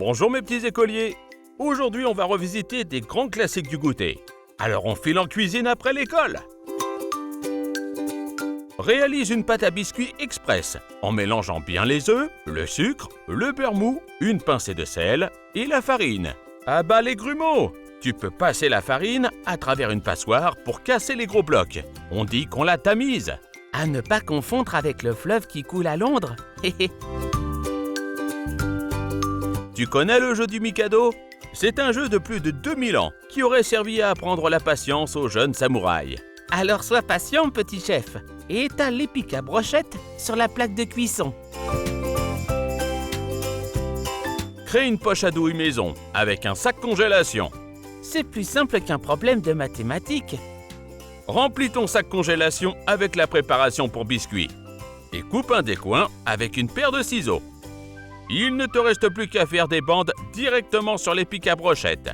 Bonjour mes petits écoliers. Aujourd'hui, on va revisiter des grands classiques du goûter. Alors on file en cuisine après l'école. Réalise une pâte à biscuits express en mélangeant bien les œufs, le sucre, le beurre mou, une pincée de sel et la farine. À bas les grumeaux! Tu peux passer la farine à travers une passoire pour casser les gros blocs. On dit qu'on la tamise. À ne pas confondre avec le fleuve qui coule à Londres. Tu connais le jeu du Mikado? C'est un jeu de plus de 2000 ans qui aurait servi à apprendre la patience aux jeunes samouraïs. Alors sois patient, petit chef, et étale les pics à brochette sur la plaque de cuisson. Crée une poche à douille maison avec un sac congélation. C'est plus simple qu'un problème de mathématiques. Remplis ton sac congélation avec la préparation pour biscuits. Et coupe un des coins avec une paire de ciseaux. Il ne te reste plus qu'à faire des bandes directement sur les pics à brochette.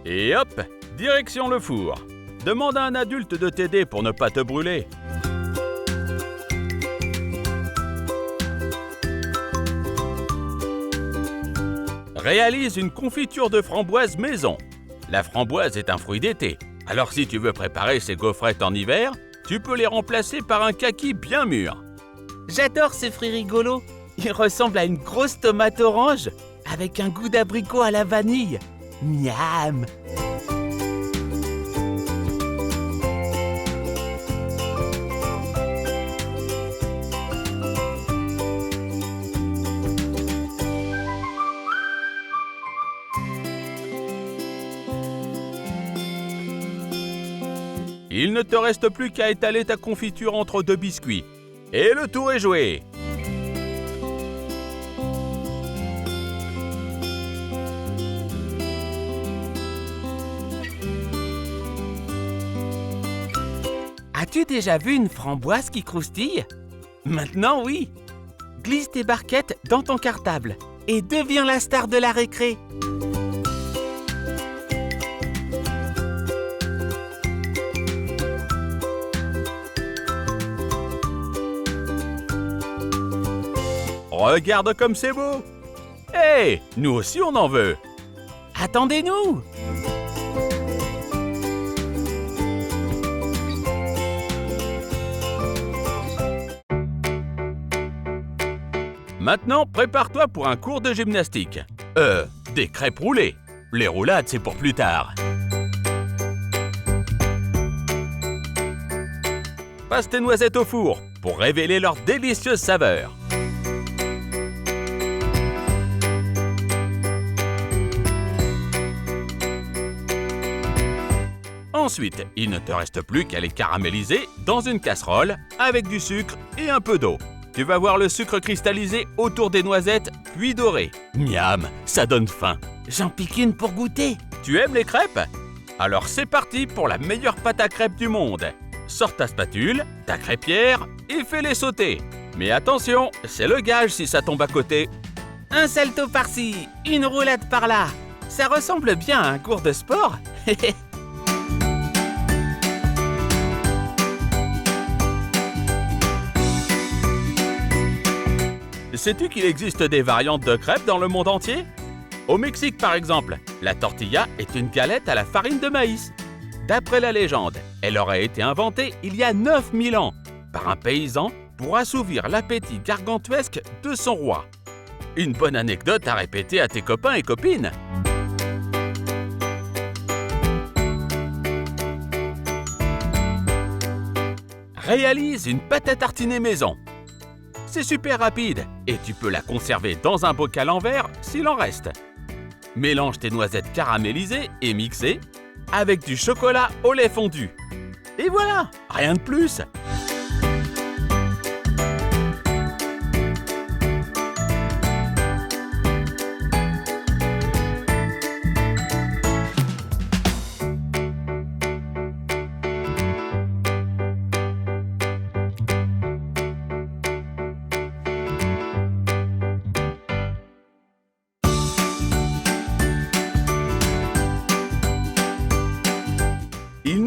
Et hop, direction le four. Demande à un adulte de t'aider pour ne pas te brûler. Réalise une confiture de framboise maison. La framboise est un fruit d'été. Alors si tu veux préparer ces gaufrettes en hiver, tu peux les remplacer par un kaki bien mûr. J'adore ces fruits rigolos. Ils ressemblent à une grosse tomate orange avec un goût d'abricot à la vanille. Miam! Il ne te reste plus qu'à étaler ta confiture entre deux biscuits. Et le tour est joué! As-tu déjà vu une framboise qui croustille? Maintenant, oui! Glisse tes barquettes dans ton cartable et deviens la star de la récré. Regarde comme c'est beau! Hé, nous aussi on en veut! Attendez-nous! Maintenant, prépare-toi pour un cours de gymnastique. Des crêpes roulées. Les roulades, c'est pour plus tard. Passe tes noisettes au four pour révéler leur délicieuse saveur. Ensuite, il ne te reste plus qu'à les caraméliser dans une casserole avec du sucre et un peu d'eau. Tu vas voir le sucre cristallisé autour des noisettes, puis doré. Miam, ça donne faim. J'en pique une pour goûter. Tu aimes les crêpes? Alors c'est parti pour la meilleure pâte à crêpes du monde. Sors ta spatule, ta crêpière et fais-les sauter. Mais attention, c'est le gage si ça tombe à côté. Un salto par-ci, une roulade par-là. Ça ressemble bien à un cours de sport. Sais-tu qu'il existe des variantes de crêpes dans le monde entier? Au Mexique, par exemple, la tortilla est une galette à la farine de maïs. D'après la légende, elle aurait été inventée il y a 9000 ans par un paysan pour assouvir l'appétit gargantuesque de son roi. Une bonne anecdote à répéter à tes copains et copines. Réalise une pâte à tartiner maison. C'est super rapide et tu peux la conserver dans un bocal en verre s'il en reste. Mélange tes noisettes caramélisées et mixées avec du chocolat au lait fondu. Et voilà, rien de plus!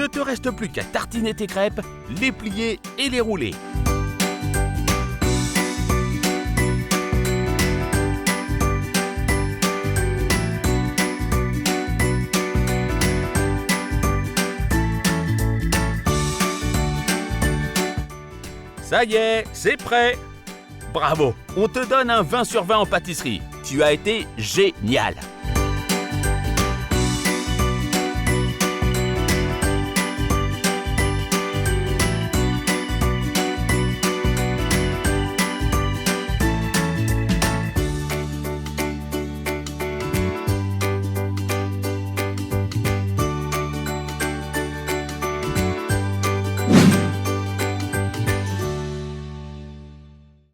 ne te reste plus qu'à tartiner tes crêpes, les plier et les rouler. Ça y est, c'est prêt! Bravo, on te donne un 20 sur 20 en pâtisserie. Tu as été génial!